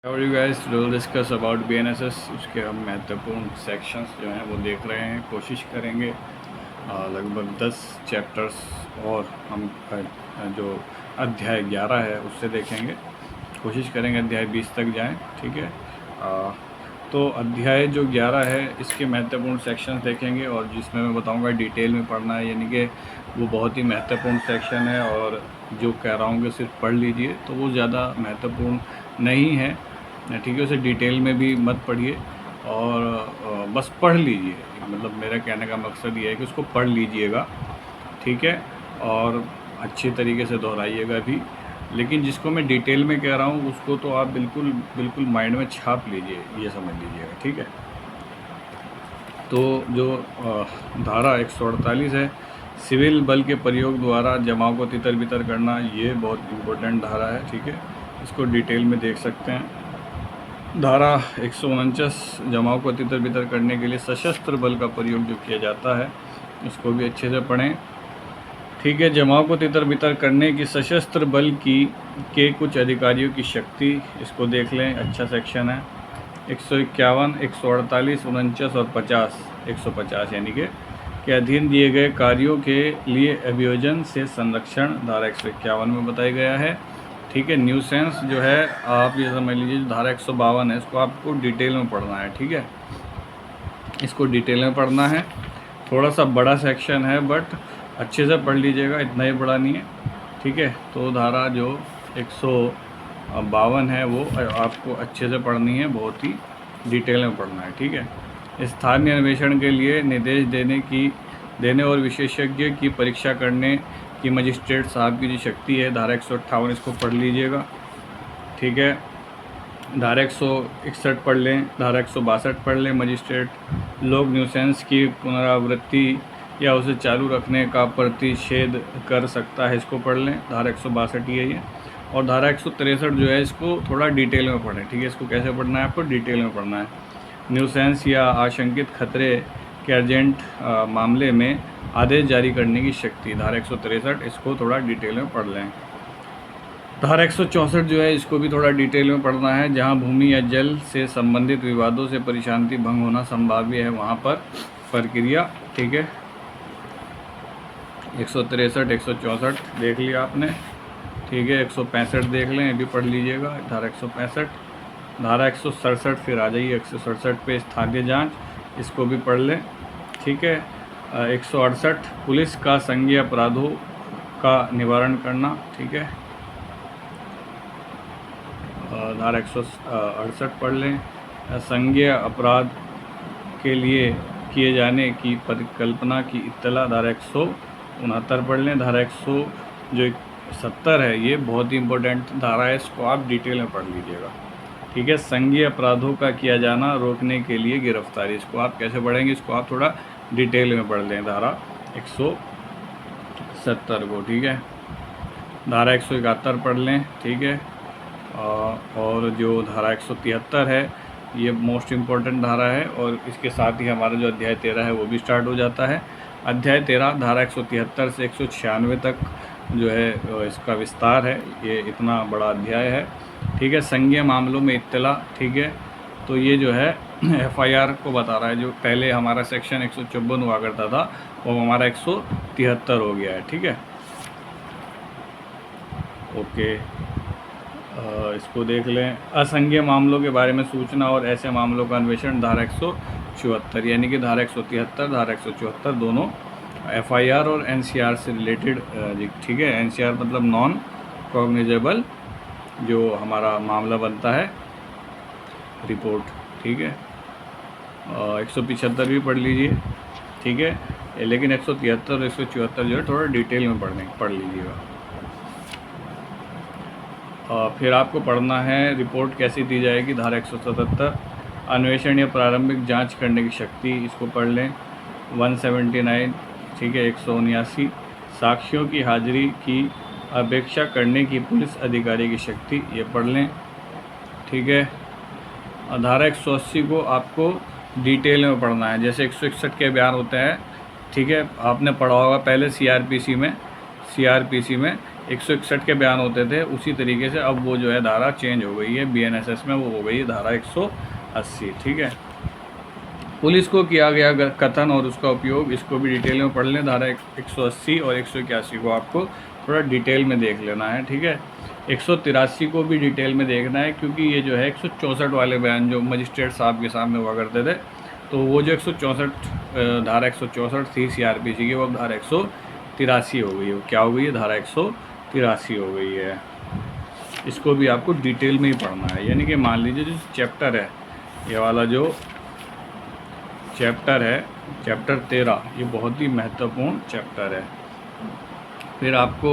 How are you guys? We'll discuss about BNSS। उसके हम महत्वपूर्ण सेक्शंस जो हैं वो देख रहे हैं, कोशिश करेंगे लगभग 10 चैप्टर्स और हम जो अध्याय 11 है उससे देखेंगे। कोशिश करेंगे अध्याय 20 तक जाएं, ठीक है। तो अध्याय जो 11 है इसके महत्वपूर्ण सेक्शंस देखेंगे और जिसमें मैं बताऊंगा डिटेल में पढ़ना है, यानी कि वो बहुत ही महत्वपूर्ण सेक्शन है और जो कह रहा हूँ कि सिर्फ पढ़ लीजिए तो वो ज़्यादा महत्वपूर्ण नहीं है, ठीक है। उसे डिटेल में भी मत पढ़िए और बस पढ़ लीजिए। मतलब मेरा कहने का मकसद ये है कि उसको पढ़ लीजिएगा, ठीक है, और अच्छी तरीके से दोहराइएगा भी। लेकिन जिसको मैं डिटेल में कह रहा हूँ उसको तो आप बिल्कुल बिल्कुल माइंड में छाप लीजिए, ये समझ लीजिएगा, ठीक है। तो जो धारा 148 है, सिविल बल के प्रयोग द्वारा जमाव को तितर बितर करना, ये बहुत इम्पोर्टेंट धारा है, ठीक है। इसको डिटेल में देख सकते हैं। धारा 149 जमाव को तितर बितर करने के लिए सशस्त्र बल का प्रयोग जो किया जाता है उसको भी अच्छे से पढ़ें, ठीक है। जमाव को तितर बितर करने की सशस्त्र बल की के कुछ अधिकारियों की शक्ति, इसको देख लें, अच्छा सेक्शन है। 151, 148, 49 और 50, 150 यानी के अधीन दिए गए कार्यों के लिए अभियोजन से संरक्षण धारा 151 में बताया गया है, ठीक है। न्यूसेंस जो है आप ये समझ लीजिए, धारा 152 है, इसको आपको डिटेल में पढ़ना है, ठीक है। इसको डिटेल में पढ़ना है, थोड़ा सा बड़ा सेक्शन है बट अच्छे से पढ़ लीजिएगा, इतना ही बड़ा नहीं है, ठीक है। तो धारा जो 152 है वो आपको अच्छे से पढ़नी है, बहुत ही डिटेल में पढ़ना है, ठीक है। स्थानीय अन्वेषण के लिए निर्देश देने और विशेषज्ञ की परीक्षा करने की मजिस्ट्रेट साहब की जो शक्ति है, धारा 158, इसको पढ़ लीजिएगा, ठीक है। धारा 161 पढ़ लें, धारा 162 पढ़ लें। मजिस्ट्रेट लोग न्यूसेंस की पुनरावृत्ति या उसे चालू रखने का प्रतिषेध कर सकता है, इसको पढ़ लें, धारा 162 ही है ये। और धारा 163 जो है इसको थोड़ा डिटेल में पढ़ें, ठीक है। इसको कैसे पढ़ना है, आपको डिटेल में पढ़ना है। न्यूसेंस या आशंकित खतरे के अर्जेंट मामले में आदेश जारी करने की शक्ति, धारा 163, इसको थोड़ा डिटेल में पढ़ लें। धारा 164 जो है इसको भी थोड़ा डिटेल में पढ़ना है। जहां भूमि या जल से संबंधित विवादों से परिशांति भंग होना संभाव्य है वहां पर प्रक्रिया, ठीक है। 163, 164 देख लिया आपने, ठीक है। 165 देख लें, ये भी पढ़ लीजिएगा, धारा 165। धारा 167 फिर आ जाइए 167 पे, स्थानीय जांच, इसको भी पढ़ लें, ठीक है। 168 पुलिस का संज्ञेय अपराधों का निवारण करना, ठीक है। धारा 168 पढ़ लें। संज्ञेय अपराध के लिए किए जाने की परिकल्पना की इत्तला, धारा 169 पढ़ लें। धारा 170 है, ये बहुत ही इम्पोर्टेंट धारा है, इसको आप डिटेल में पढ़ लीजिएगा, ठीक है। संज्ञेय अपराधों का किया जाना रोकने के लिए गिरफ्तारी, इसको आप कैसे पढ़ेंगे, इसको आप थोड़ा डिटेल में पढ़ लें, धारा 170 को, ठीक है। धारा 171 पढ़ लें, ठीक है। और जो धारा 173 है ये मोस्ट इम्पॉर्टेंट धारा है और इसके साथ ही हमारा जो अध्याय 13 है वो भी स्टार्ट हो जाता है। अध्याय 13 धारा 173 से 196 तक जो है इसका विस्तार है, ये इतना बड़ा अध्याय है, ठीक है। संज्ञेय मामलों में इत्तला, ठीक है। तो ये जो है FIR को बता रहा है। जो पहले हमारा सेक्शन 154 हुआ करता था वो हमारा 173 हो गया है, ठीक है। ओके, इसको देख लें। असंज्ञेय मामलों के बारे में सूचना और ऐसे मामलों का अन्वेषण, धारा 174, यानी कि धारा 173, धारा 174 दोनों FIR और NCR से रिलेटेड, ठीक है। NCR मतलब नॉन कॉग्निजेबल जो हमारा मामला बनता है, रिपोर्ट, ठीक है। 175 भी पढ़ लीजिए, ठीक है। लेकिन 173 और 174 जो है थोड़ा डिटेल में पढ़ लीजिएगा। फिर आपको पढ़ना है रिपोर्ट कैसी दी जाएगी, धारा 177। अन्वेषण या प्रारंभिक जांच करने की शक्ति, इसको पढ़ लें, 179, ठीक है। 179 साक्ष्यों की हाजिरी की अपेक्षा करने की पुलिस अधिकारी की शक्ति, ये पढ़ लें, ठीक है। धारा 180 को आपको डिटेल में पढ़ना है, जैसे 161 के बयान होते हैं, ठीक है। आपने पढ़ा होगा पहले CRPC में सीआरपीसी में 161 के बयान होते थे, उसी तरीके से अब वो जो है धारा चेंज हो गई है बीएनएसएस में, वो हो गई है धारा 180। ठीक है, पुलिस को किया गया कथन और उसका उपयोग, इसको भी डिटेल में पढ़ लें। धारा 180 और 181 को आपको थोड़ा डिटेल में देख लेना है। ठीक है, 183 को भी डिटेल में देखना है, क्योंकि ये जो है 164 वाले बयान जो मजिस्ट्रेट साहब के सामने हुआ करते थे, तो वो जो 164 धारा 164 थी सीआरपीसी की, वो अब धारा 183 हो गई है। क्या हो गई है? धारा 183 हो गई है। इसको भी आपको डिटेल में ही पढ़ना है। यानी कि मान लीजिए जो चैप्टर है, ये वाला जो चैप्टर है, चैप्टर 13, ये बहुत ही महत्वपूर्ण चैप्टर है। फिर आपको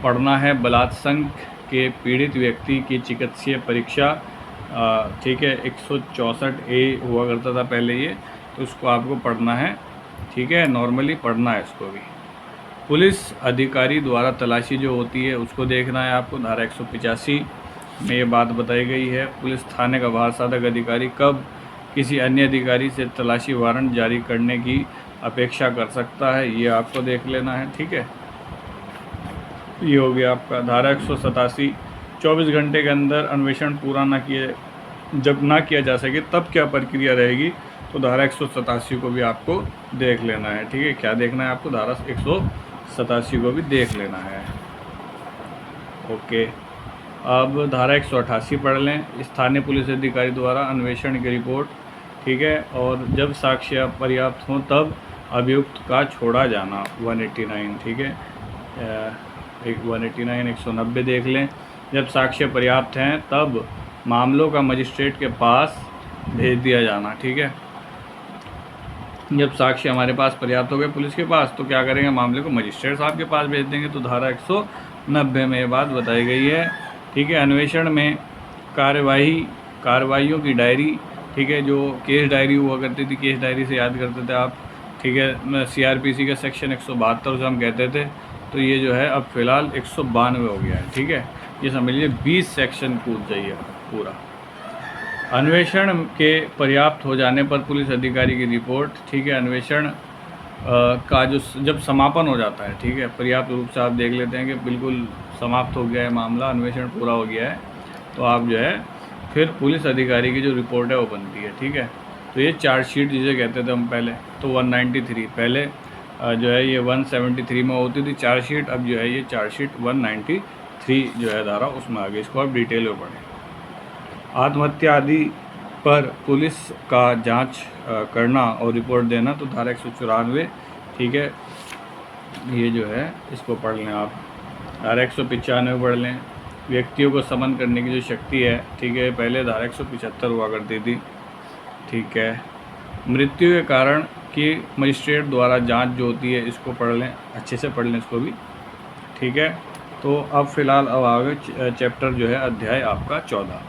पढ़ना है बलात्संग के पीड़ित व्यक्ति की चिकित्सीय परीक्षा। ठीक है, 164A हुआ करता था पहले ये, तो उसको आपको पढ़ना है। ठीक है, नॉर्मली पढ़ना है इसको भी। पुलिस अधिकारी द्वारा तलाशी जो होती है उसको देखना है आपको। धारा 185 में ये बात बताई गई है। पुलिस थाने का बाहर साधक अधिकारी कब किसी अन्य अधिकारी से तलाशी वारंट जारी करने की अपेक्षा कर सकता है, ये आपको देख लेना है। ठीक है, ये हो गया आपका। धारा 187, 24 घंटे के अंदर अन्वेषण पूरा जब ना किया जा सके तब क्या प्रक्रिया रहेगी, तो धारा 187 को भी आपको देख लेना है। ठीक है, क्या देखना है आपको? धारा 187 को भी देख लेना है। ओके, अब धारा 188 पढ़ लें। स्थानीय पुलिस अधिकारी द्वारा अन्वेषण की रिपोर्ट। ठीक है, और जब साक्ष्य पर्याप्त हों तब अभियुक्त का छोड़ा जाना, 189। ठीक है, 189, 190 देख लें। जब साक्ष्य पर्याप्त हैं तब मामलों का मजिस्ट्रेट के पास भेज दिया जाना। ठीक है, जब साक्ष्य हमारे पास पर्याप्त हो गए पुलिस के पास, तो क्या करेंगे? मामले को मजिस्ट्रेट साहब के पास भेज देंगे। तो धारा 190 में ये बात बताई गई है। ठीक है, अन्वेषण में कार्रवाइयों की डायरी। ठीक है, जो केस डायरी हुआ करती थी, केस डायरी से याद करते थे आप। ठीक है, सीआरपीसी का सेक्शन 172 से हम कहते थे, तो ये जो है अब फ़िलहाल 192 हो गया है। ठीक है, ये समझ लीजिए 20 सेक्शन कूद जाइए पूरा। अन्वेषण के पर्याप्त हो जाने पर पुलिस अधिकारी की रिपोर्ट। ठीक है, अन्वेषण का जो जब समापन हो जाता है, ठीक है, पर्याप्त रूप से आप देख लेते हैं कि बिल्कुल समाप्त हो गया है मामला, अन्वेषण पूरा हो गया है, तो आप जो है फिर पुलिस अधिकारी की जो रिपोर्ट है वो बनती है। ठीक है, तो ये चार्जशीट जिसे कहते थे हम पहले, तो 193 पहले जो है ये 173 में होती थी चार्जशीट, अब जो है ये चार्जशीट 193 जो है धारा उसमें आ गई। इसको आप डिटेल में पढ़ें। आत्महत्या आदि पर पुलिस का जांच करना और रिपोर्ट देना, तो धारा 194। ठीक है, ये जो है इसको पढ़ लें आप। धारा 195 पढ़ लें। व्यक्तियों को समन करने की जो शक्ति है, ठीक है, पहले धारा 175 हुआ करती थी। ठीक है, मृत्यु के कारण की मजिस्ट्रेट द्वारा जांच जो होती है, इसको पढ़ लें, अच्छे से पढ़ लें इसको भी। ठीक है, तो अब फ़िलहाल अब आगे चैप्टर जो है अध्याय आपका 14।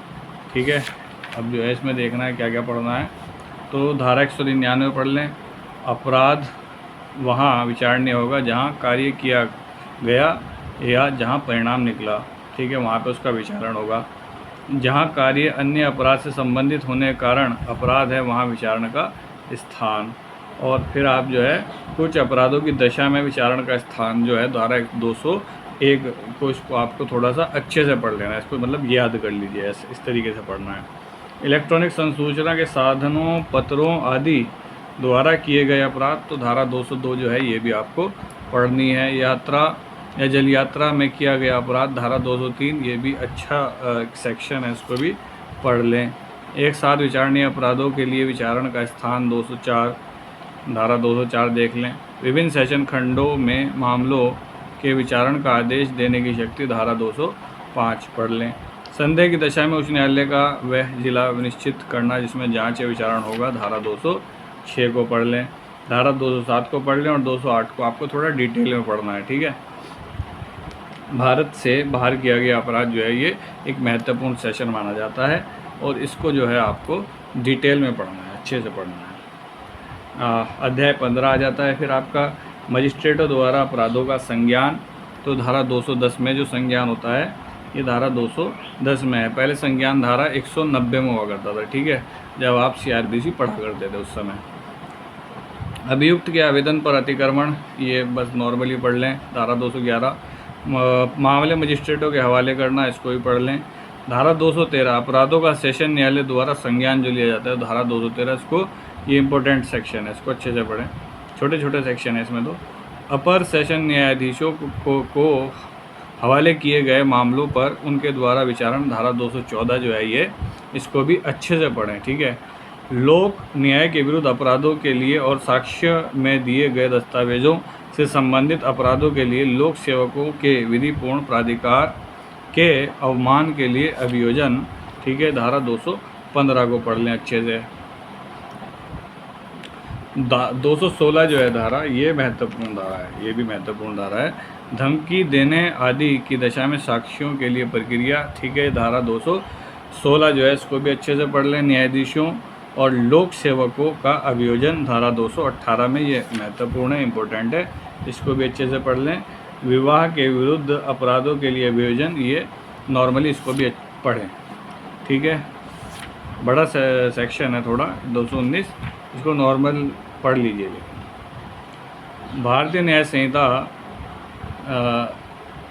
ठीक है, अब जो है इसमें देखना है क्या क्या पढ़ना है। तो धारा 199 पढ़ लें। अपराध वहाँ विचारणीय होगा जहाँ कार्य किया गया या जहाँ परिणाम निकला। ठीक है, वहाँ पे उसका विचारण होगा। जहाँ कार्य अन्य अपराध से संबंधित होने के कारण अपराध है, वहाँ विचारण का स्थान। और फिर आप जो है कुछ अपराधों की दशा में विचारण का स्थान जो है धारा 201 को, इसको आपको थोड़ा सा अच्छे से पढ़ लेना है, इसको मतलब याद कर लीजिए, इस तरीके से पढ़ना है। इलेक्ट्रॉनिक संसूचना के साधनों, पत्रों आदि द्वारा किए गए अपराध, तो धारा 202 जो है ये भी आपको पढ़नी है। यात्रा या जल यात्रा में किया गया अपराध, धारा 203, ये भी अच्छा सेक्शन है, इसको भी पढ़ लें। एक साथ विचारणीय अपराधों के लिए विचारण का स्थान 204, धारा 204 देख लें। विभिन्न सेशन खंडों में मामलों के विचारण का आदेश देने की शक्ति, धारा 205 पढ़ लें। संदेह की दशा में उच्च न्यायालय का वह जिला निश्चित करना जिसमें जांच या विचारण होगा, धारा 206 को पढ़ लें। धारा 207 को पढ़ लें और 208 को आपको थोड़ा डिटेल में पढ़ना है। ठीक है, भारत से बाहर किया गया अपराध जो है ये एक महत्वपूर्ण सेशन माना जाता है, और इसको जो है आपको डिटेल में पढ़ना है, अच्छे से पढ़ना है। अध्याय 15 आ जाता है फिर आपका मजिस्ट्रेटों द्वारा अपराधों का संज्ञान, तो धारा 210 में जो संज्ञान होता है ये धारा 210 में है। पहले संज्ञान धारा 190 में हुआ करता था। ठीक है, जब आप सीआरपीसी पढ़ा करते थे उस समय। अभियुक्त के आवेदन पर अतिक्रमण, ये बस नॉर्मली पढ़ लें। धारा 211 मामले मजिस्ट्रेटों के हवाले करना, इसको भी पढ़ लें। धारा 213 अपराधों का सेशन न्यायालय द्वारा संज्ञान जो लिया जाता है, धारा 213 इसको, ये इंपॉर्टेंट सेक्शन है, इसको अच्छे से पढ़ें। छोटे छोटे सेक्शन है इसमें। तो अपर सेशन न्यायाधीशों को हवाले किए गए मामलों पर उनके द्वारा विचारण, धारा 214 जो है ये, इसको भी अच्छे से पढ़ें, ठीक है। लोक न्याय के विरुद्ध अपराधों के लिए और साक्ष्य में दिए गए दस्तावेजों से संबंधित अपराधों के लिए लोक सेवकों के विधिपूर्ण प्राधिकार के अवमान के लिए अभियोजन, ठीक है, धारा 215 को पढ़ लें अच्छे से। 216 जो है धारा, ये महत्वपूर्ण धारा है, ये भी महत्वपूर्ण धारा है। धमकी देने आदि की दशा में साक्ष्यों के लिए प्रक्रिया, ठीक है, धारा 216 जो है, इसको भी अच्छे से पढ़ लें। न्यायाधीशों और लोक सेवकों का अभियोजन, धारा 218 में, ये महत्वपूर्ण है, इम्पोर्टेंट है, इसको भी अच्छे से पढ़ लें। विवाह के विरुद्ध अपराधों के लिए अभियोजन, ये नॉर्मली इसको भी पढ़ें, ठीक है। बड़ा सेक्शन है थोड़ा, 219, इसको नॉर्मल पढ़ लीजिए। भारतीय न्याय संहिता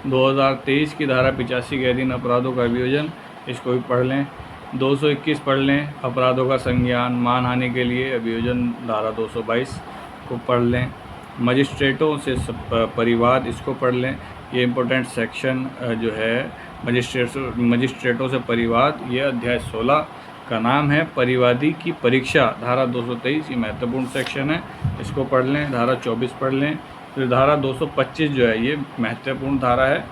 2023 की धारा 85 के अधीन अपराधों का अभियोजन, इसको भी पढ़ लें। 221 पढ़ लें, अपराधों का संज्ञान, मानहानि के लिए अभियोजन, धारा 222 को पढ़ लें। मजिस्ट्रेटों से परिवाद, इसको पढ़ लें, ये इम्पोर्टेंट सेक्शन जो है, मजिस्ट्रेटों से परिवाद, ये अध्याय 16 का नाम है। परिवादी की परीक्षा, धारा 223, ये महत्वपूर्ण सेक्शन है, इसको पढ़ लें। धारा 24 पढ़ लें। फिर धारा 225 जो है, ये महत्वपूर्ण धारा है,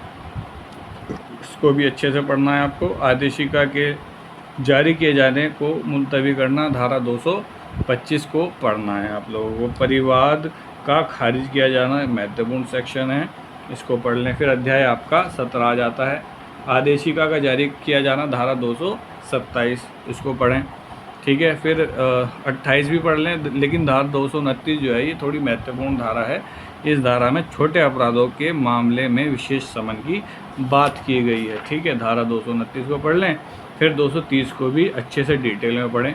इसको भी अच्छे से पढ़ना है आपको। आदेशिका के जारी किए जाने को मुलतवी करना, धारा 225 को पढ़ना है आप लोगों को। परिवाद का खारिज किया जाना, महत्वपूर्ण सेक्शन है, इसको पढ़ लें। फिर अध्याय आपका 17 आ जाता है, आदेशिका का जारी किया जाना, धारा 227, इसको पढ़ें, ठीक है। फिर 28 भी पढ़ लें, लेकिन धारा 229 जो है, ये थोड़ी महत्वपूर्ण धारा है। इस धारा में छोटे अपराधों के मामले में विशेष समन की बात की गई है, ठीक है। धारा 229 को पढ़ लें। फिर 230 को भी अच्छे से डिटेल में पढ़ें,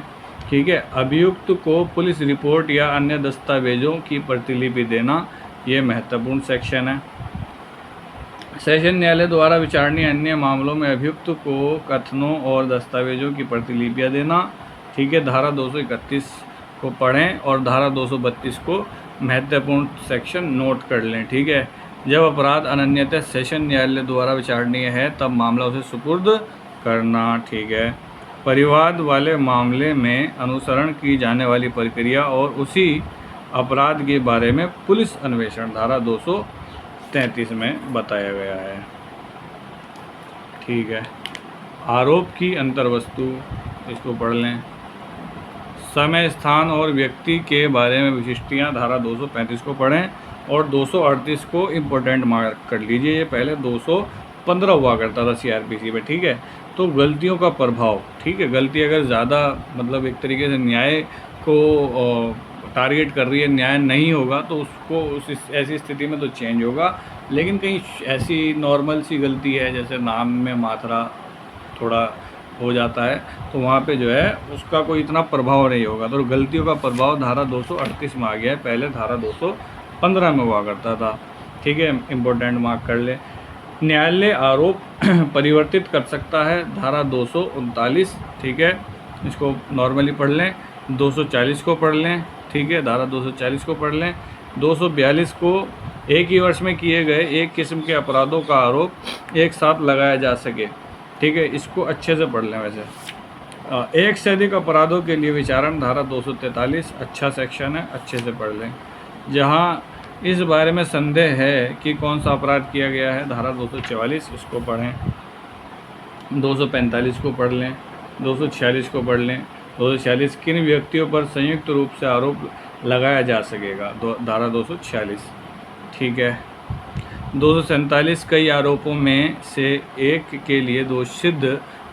ठीक है। अभियुक्त को पुलिस रिपोर्ट या अन्य दस्तावेजों की प्रतिलिपि देना, ये महत्वपूर्ण सेक्शन है। सेशन न्यायालय द्वारा विचारणीय अन्य मामलों में अभियुक्त को कथनों और दस्तावेजों की प्रतिलिपियाँ देना, ठीक है। धारा 231 को पढ़ें और धारा 232 को महत्वपूर्ण सेक्शन नोट कर लें, ठीक है। जब अपराध अनन्यतः सेशन न्यायालय द्वारा विचारणीय है, तब मामला उसे सुपुर्द करना, ठीक है। परिवाद वाले मामले में अनुसरण की जाने वाली प्रक्रिया और उसी अपराध के बारे में पुलिस अन्वेषण, धारा 233 में बताया गया है, ठीक है। आरोप की अंतर्वस्तु, इसको पढ़ लें। समय, स्थान और व्यक्ति के बारे में विशिष्टियाँ, धारा 235 को पढ़ें और 238 को इम्पोर्टेंट मार्क कर लीजिए। ये पहले 215 हुआ करता था CRPC में, ठीक है। तो गलतियों का प्रभाव, ठीक है, गलती अगर ज़्यादा मतलब एक तरीके से न्याय को टारगेट कर रही है, न्याय नहीं होगा तो उसको ऐसी स्थिति में तो चेंज होगा। लेकिन कहीं ऐसी नॉर्मल सी गलती है, जैसे नाम में मात्रा थोड़ा हो जाता है, तो वहाँ पे जो है उसका कोई इतना प्रभाव नहीं होगा। तो गलतियों का प्रभाव धारा 238 में आ गया है, पहले धारा 215 में हुआ करता था, ठीक है। इम्पोर्टेंट मार्क कर ले। न्यायालय आरोप परिवर्तित कर सकता है, धारा 239, ठीक है, इसको नॉर्मली पढ़ लें। 240 को पढ़ लें, ठीक है, धारा 240 को पढ़ लें। 242 को एक ही वर्ष में किए गए एक किस्म के अपराधों का आरोप एक साथ लगाया जा सके, ठीक है, इसको अच्छे से पढ़ लें। वैसे एक से अधिक अपराधों के लिए विचारण, धारा 243, अच्छा सेक्शन है, अच्छे से पढ़ लें। जहाँ इस बारे में संदेह है कि कौन सा अपराध किया गया है, धारा 244, इसको पढ़ें। 245 को पढ़ लें। 246 को पढ़ लें। 246 किन व्यक्तियों पर संयुक्त रूप से आरोप लगाया जा सकेगा, धारा 246, ठीक है। 247 कई आरोपों में से एक के लिए दोष सिद्ध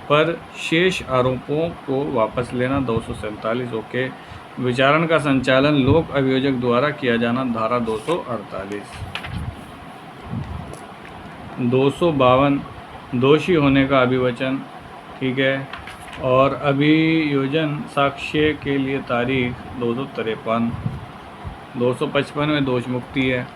पर शेष आरोपों को वापस लेना, 247, ओके। विचारण का संचालन लोक अभियोजक द्वारा किया जाना, धारा 248। 252 दोषी होने का अभिवचन, ठीक है, और अभियोजन साक्ष्य के लिए तारीख 253। 255 में दोष मुक्ति है।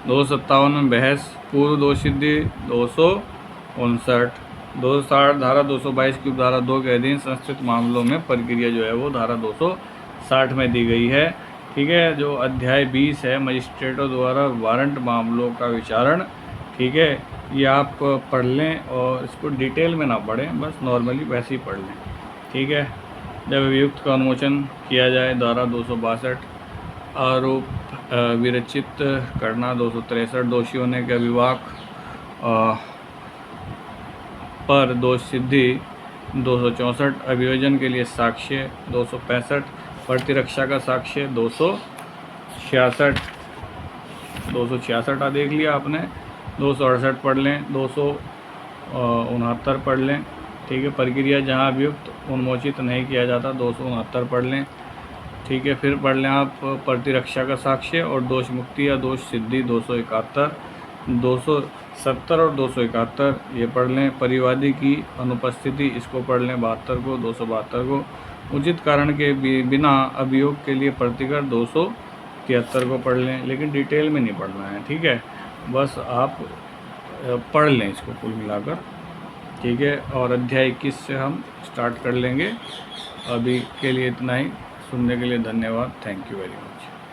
257 में बहस पूर्व दोष सिद्धि। 259 260 धारा 222 की धारा 2 के अधीन संस्थित मामलों में प्रक्रिया जो है वो धारा 260 में दी गई है। ठीक है, जो अध्याय 20 है मजिस्ट्रेटों द्वारा वारंट मामलों का विचारण। ठीक है, ये आप पढ़ लें और इसको डिटेल में ना पढ़ें, बस नॉर्मली वैसे ही पढ़ लें। ठीक है, जब अभियुक्त का उन्मोचन किया जाए धारा 262 आरोप विरचित करना। 263 दोषी होने के अभिभावक पर दोष सिद्धि। 264 अभियोजन के लिए साक्ष्य। 265 प्रतिरक्षा का साक्ष्य। 266 देख लिया आपने। 268 पढ़ लें। 269 पढ़ लें। ठीक है, प्रक्रिया जहां अभियुक्त उन्मोचित नहीं किया जाता। 269 पढ़ लें। ठीक है, फिर पढ़ लें आप प्रतिरक्षा का साक्ष्य और दोष मुक्ति या दोष सिद्धि। 271 270 और 271 ये पढ़ लें। परिवादी की अनुपस्थिति, इसको पढ़ लें 72 को। 272 को उचित कारण के बिना अभियोग के लिए प्रतिकर। 273 को पढ़ लें, लेकिन डिटेल में नहीं पढ़ना है। ठीक है, बस आप पढ़ लें इसको कुल मिलाकर। ठीक है, और अध्याय 21 से हम स्टार्ट कर लेंगे। अभी के लिए इतना ही। सुनने के लिए धन्यवाद। Thank you very much.